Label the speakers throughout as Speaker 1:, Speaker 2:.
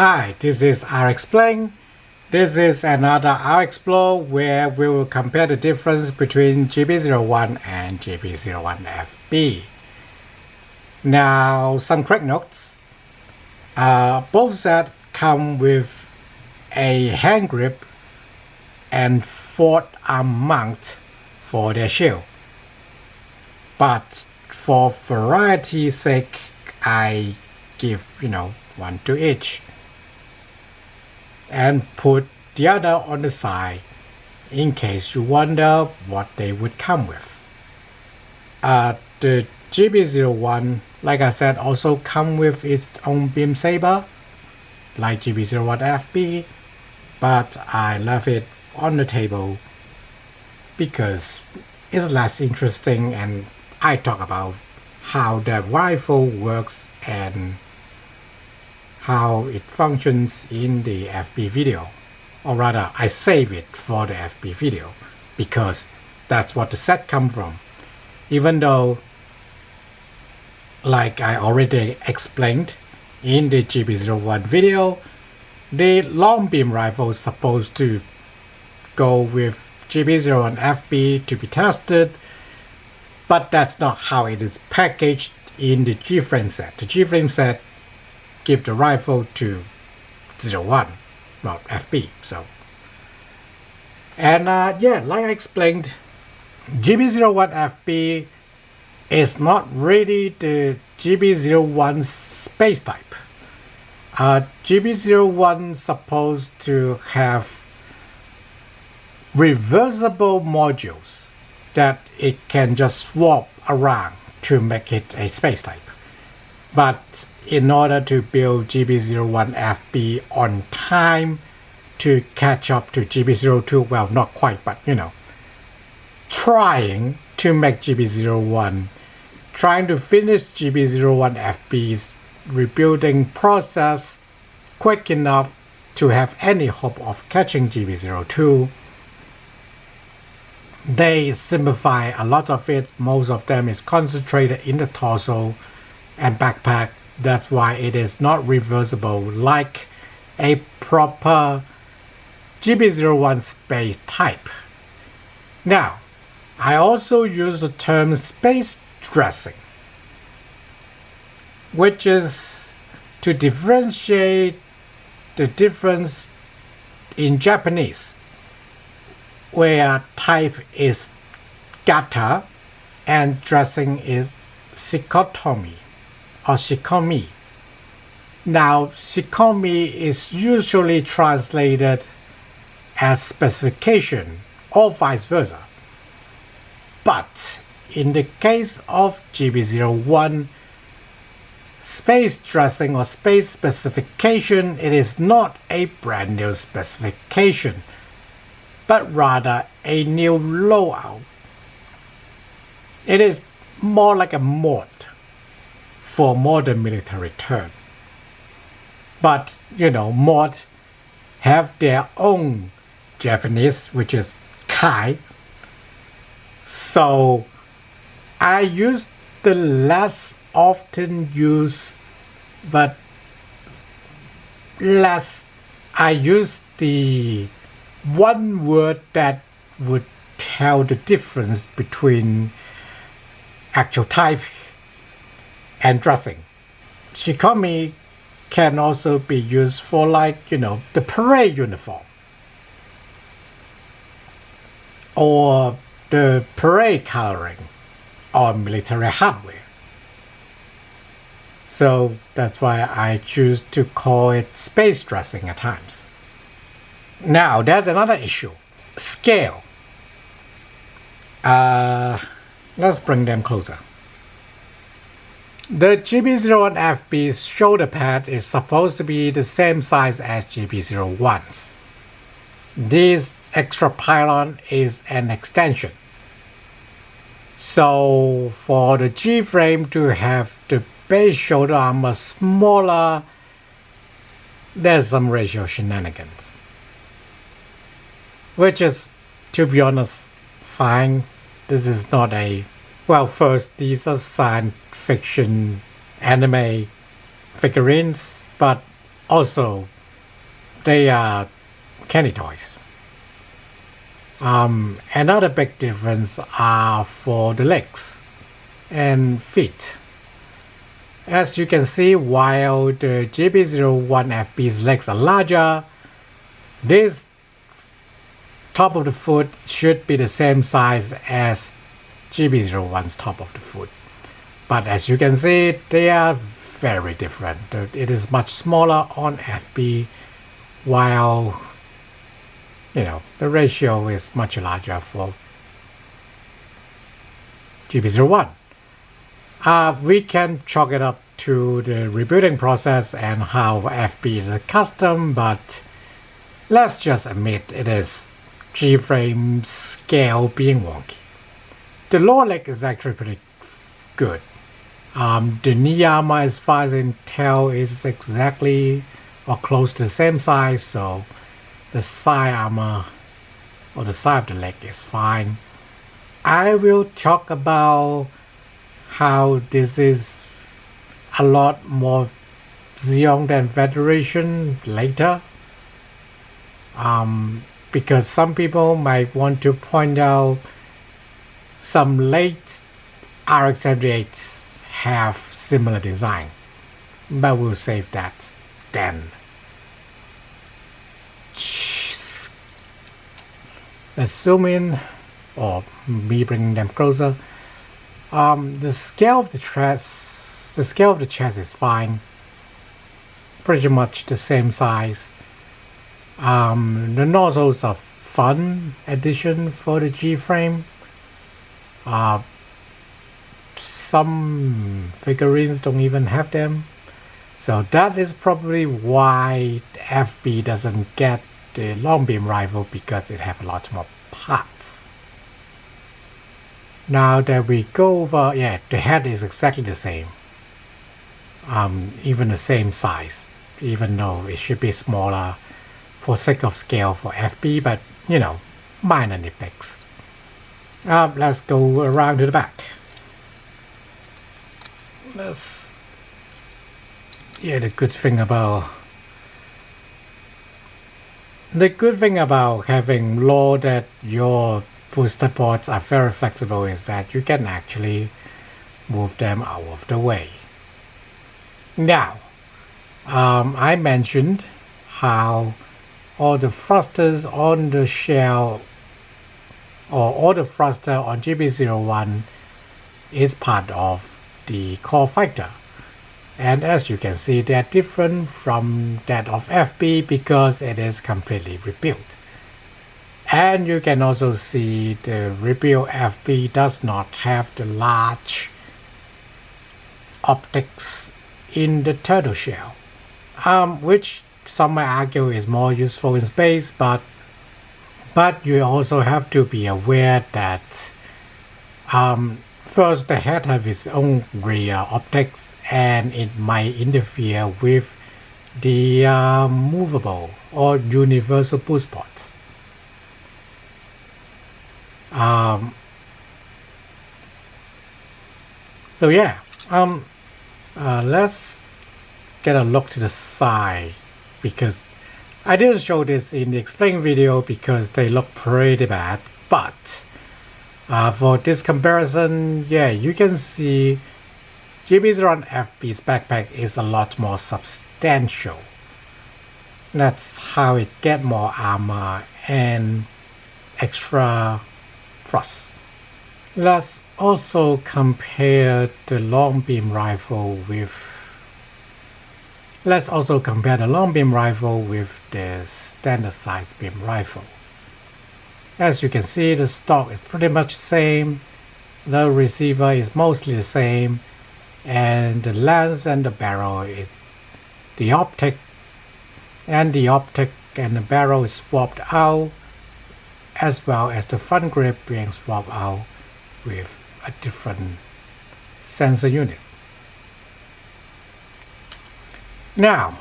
Speaker 1: Hi, this is Explain. This is another Explore where we will compare the difference between GP01 and GP01Fb. Now, some quick notes. Both sets come with a hand grip and forearm mount for their shield. But for variety's sake, I give, one to each. And put the other on the side in case you wonder what they would come with. The GP01, like I said, also come with its own beam saber like GP01Fb, but I left it on the table because it's less interesting and I talk about how the rifle works and how it functions in the FB video, or rather I save it for the FB video because that's what the set comes from. Even though, like I already explained in the GP01 video, the long beam rifle is supposed to go with GP01Fb to be tested, but that's not how it is packaged in the Gframe set. The Gframe set give the rifle to 01, not FB. So, and like I explained, GP01Fb is not really the GP01 space type. GP01 supposed to have reversible modules that it can just swap around to make it a space type. But in order to build GP01Fb on time to catch up to GP02, well, not quite, but trying to make GP01, trying to finish GP01Fb's rebuilding process quick enough to have any hope of catching GP02. They simplify a lot of it. Most of them is concentrated in the torso and backpack. That's why it is not reversible like a proper GP01 space type. Now, I also use the term space dressing, which is to differentiate the difference in Japanese, where type is gata and dressing is Siko-Mi or Siko-Mi. Now, Siko-Mi is usually translated as specification or vice versa. But in the case of GP01, space dressing or space specification, it is not a brand new specification, but rather a new loadout. It is more like a mod for modern military term. But mods have their own Japanese, which is kai. So I use the less often used, but less. I use the one word that would tell the difference between actual type and dressing. Siko-Mi can also be used for the parade uniform or the parade coloring or military hardware. So that's why I choose to call it space dressing at times. Now, there's another issue. Scale. Let's bring them closer. The GP01Fb's shoulder pad is supposed to be the same size as GP01's. This extra pylon is an extension. So for the Gframe to have the base shoulder armor smaller, there's some ratio shenanigans. Which is, to be honest, fine. This is not a... Well, first, these are science fiction anime figurines, but Also, they are candy toys. Another big difference are for the legs and feet. As you can see, while the GP01Fb's legs are larger, this top of the foot should be the same size as GP01's top of the foot. But as you can see, they are very different. It is much smaller on FB, while the ratio is much larger for GP01. We can chalk it up to the rebuilding process and how FB is accustomed, but let's just admit it is Gframe scale being wonky. The lower leg is actually pretty good. The knee armor, as far as I can tell, is exactly or close to the same size, so the side armor or the side of the leg is fine. I will talk about how this is a lot more Xeon than Federation later, because some people might want to point out some late RX-78s have similar design, but we'll save that then. Let's zoom in, or me bringing them closer. The scale of the chest is fine, pretty much the same size. The nozzles are fun addition for the Gframe. Some figurines don't even have them, so that is probably why FB doesn't get the long beam rifle, because it has a lot more parts. Now that we go over, the head is exactly the same, even the same size, even though it should be smaller for sake of scale for FB, but minor nitpicks. Let's go around to the back. The good thing about having law that your booster ports are very flexible is that you can actually move them out of the way. Now, I mentioned how all the thrusters on the shell, or all the thruster on GP01 is part of the core fighter. And as you can see, they are different from that of FB because it is completely rebuilt. And you can also see the rebuilt FB does not have the large optics in the turtle shell, which some might argue is more useful in space, but you also have to be aware that first, the head has its own rear optics, and it might interfere with the movable or universal boost ports. Let's get a look to the side, because I didn't show this in the explain video because they look pretty bad, but for this comparison, you can see GP01Fb's backpack is a lot more substantial. That's how it gets more armor and extra thrust. Let's also compare the long beam rifle with the standard size beam rifle. As you can see, the stock is pretty much the same, the receiver is mostly the same, and the lens and the barrel is the optic and the barrel is swapped out, as well as the front grip being swapped out with a different sensor unit. Now,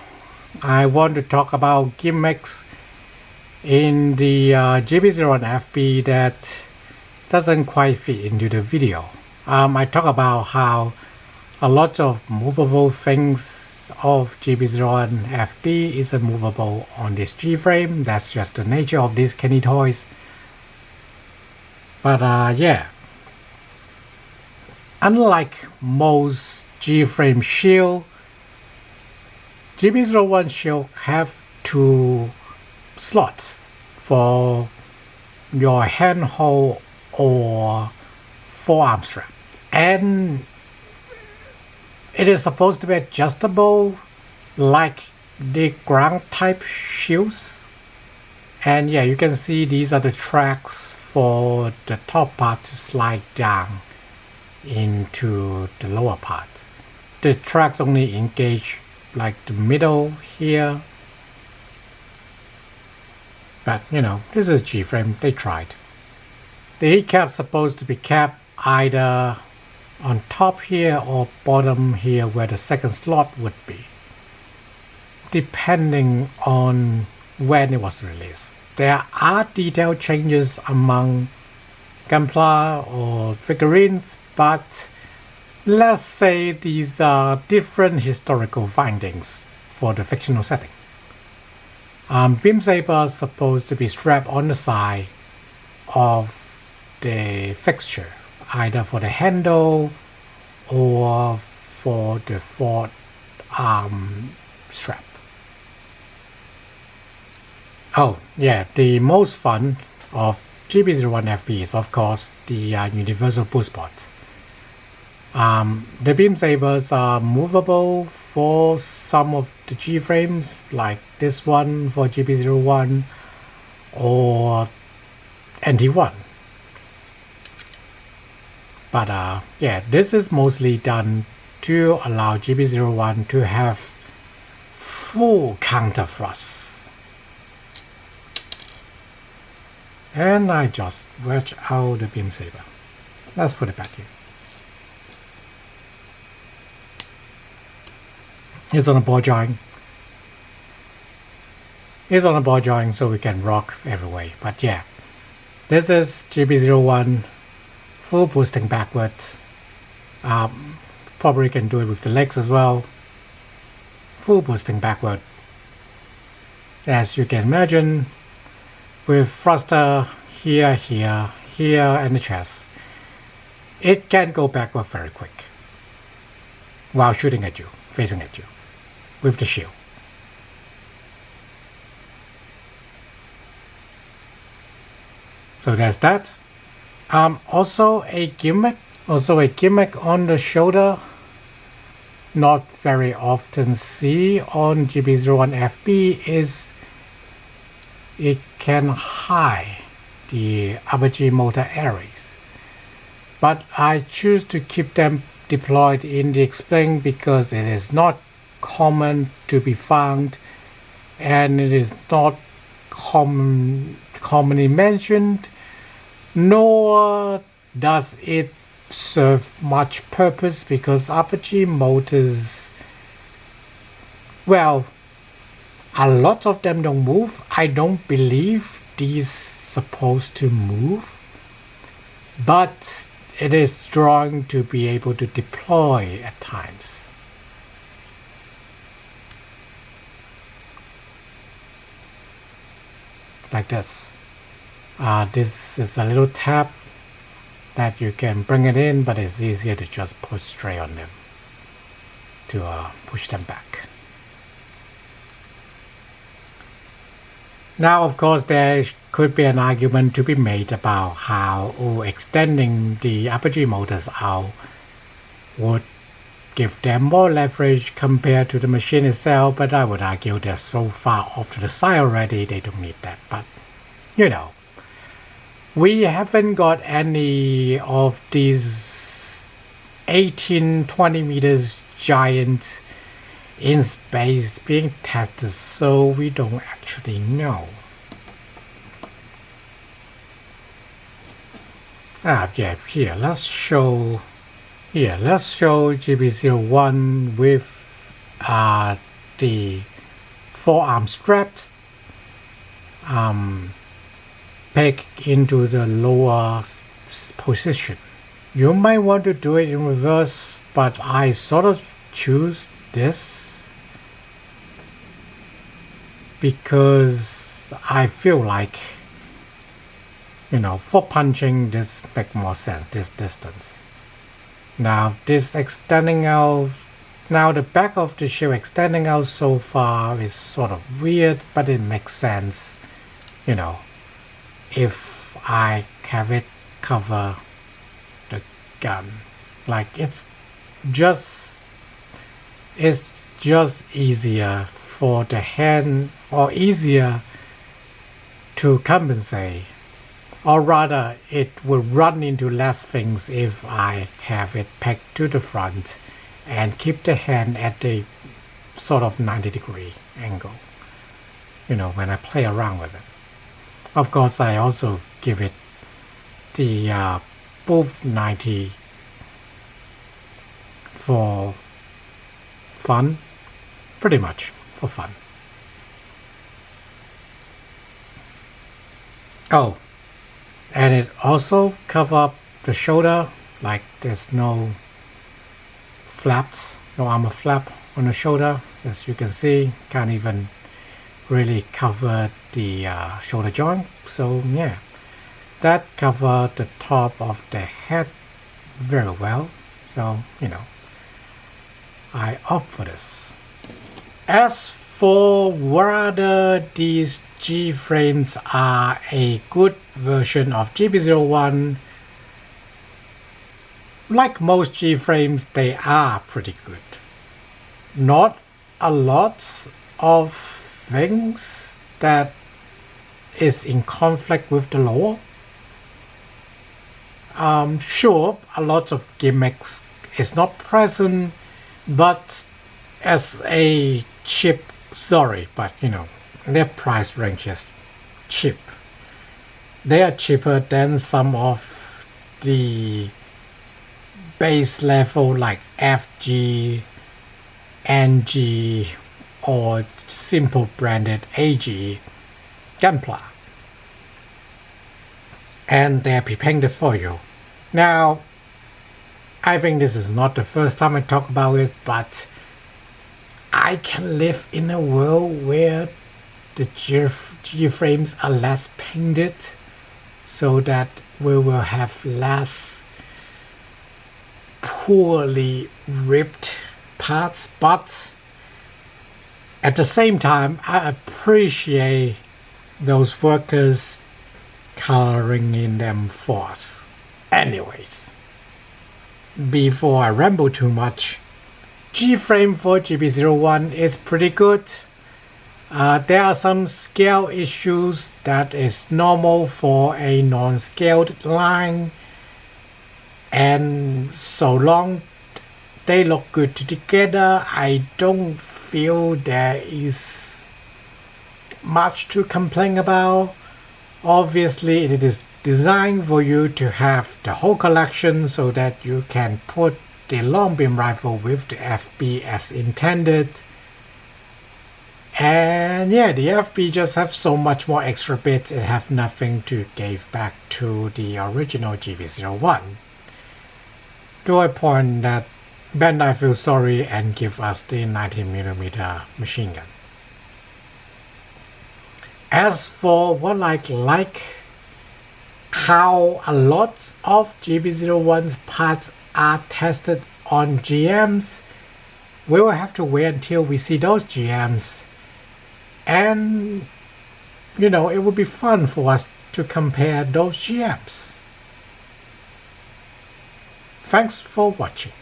Speaker 1: I want to talk about gimmicks in the GP01Fb that doesn't quite fit into the video. I talk about how a lot of movable things of GP01Fb isn't movable on this Gframe. That's just the nature of these candy toys. But yeah, unlike most Gframe shield, GP01 shield have 2 slots for your handhold or forearm strap, and it is supposed to be adjustable like the ground type shields. And yeah, you can see these are the tracks for the top part to slide down into the lower part. The tracks only engage like the middle here, but you know, this is Gframe, they tried. The heat cap supposed to be capped either on top here or bottom here where the second slot would be, depending on when it was released. There are detail changes among Gunpla or figurines, but let's say these are different historical findings for the fictional setting. Beam saber is supposed to be strapped on the side of the fixture, either for the handle or for the forearm strap. Oh yeah, the most fun of GP01Fb is of course the universal boost pods. The beam sabers are movable for some of the G-frames, like this one for GP01 or NT1. But yeah, this is mostly done to allow GP01 to have full counter thrust. And I just wedge out the beam saber. Let's put it back here. It's on a ball joint. It's on a ball joint so we can rock every way. But yeah, this is GP01 full boosting backwards. Probably can do it with the legs as well. Full boosting backward. As you can imagine, with thruster here, here, here, and the chest, it can go backward very quick while shooting at you, facing at you, with the shield. So there's that. Also a gimmick on the shoulder. Not very often see on GP01Fb is it can hide the upper G motor areas, but I choose to keep them deployed in the explain because it is not common to be found, and it is not commonly mentioned, nor does it serve much purpose because upper G motors, well, a lot of them don't move. I don't believe these supposed to move, but it is drawing to be able to deploy at times. Like this. This is a little tab that you can bring it in, but it's easier to just push straight on them to push them back. Now, of course, there could be an argument to be made about how extending the upper G motors out would give them more leverage compared to the machine itself, but I would argue they're so far off to the side already, they don't need that. But, you know, we haven't got any of these 18-20 meters giant in space being tested, so we don't actually know. Yeah, here let's show GP01 with the forearm straps peg into the lower position. You might want to do it in reverse, but I sort of choose this because I feel like, for punching this makes more sense, this distance. Now this extending out, now the back of the shield extending out so far is sort of weird, but it makes sense, if I have it cover the gun. Like it's just easier for the hand, or easier to compensate, or rather it will run into less things if I have it pegged to the front and keep the hand at the sort of 90-degree angle, when I play around with it. Of course, I also give it the both 90 for fun, pretty much for fun. Oh, and it also cover up the shoulder, like there's no flaps, no armor flap on the shoulder. As you can see, can't even really cover the shoulder joint. So yeah, that covered the top of the head very well. So I opt for this. As for whether these G-frames are a good version of GP01, like most G-frames, they are pretty good. Not a lot of things that is in conflict with the lore. Sure, a lot of gimmicks is not present, but as a cheap, their price range is cheap. They are cheaper than some of the base level like FG, NG, or simple branded AG Gunpla. And they are preparing the foil. Now, I think this is not the first time I talk about it, but I can live in a world where the G-frames are less painted, so that we will have less poorly ripped parts. But at the same time, I appreciate those workers coloring in them for us. Anyways, before I ramble too much, G-frame for GP01 is pretty good. There are some scale issues that is normal for a non-scaled line, and so long they look good together, I don't feel there is much to complain about. Obviously, it is designed for you to have the whole collection so that you can put the long beam rifle with the FB as intended. And yeah, the FB just have so much more extra bits, it have nothing to give back to the original GP01. To a point that Bandai feels sorry and give us the 19mm machine gun. As for what I like how a lot of GP01's parts are tested on GMs, we will have to wait until we see those GMs, and it would be fun for us to compare those GMs. Thanks for watching.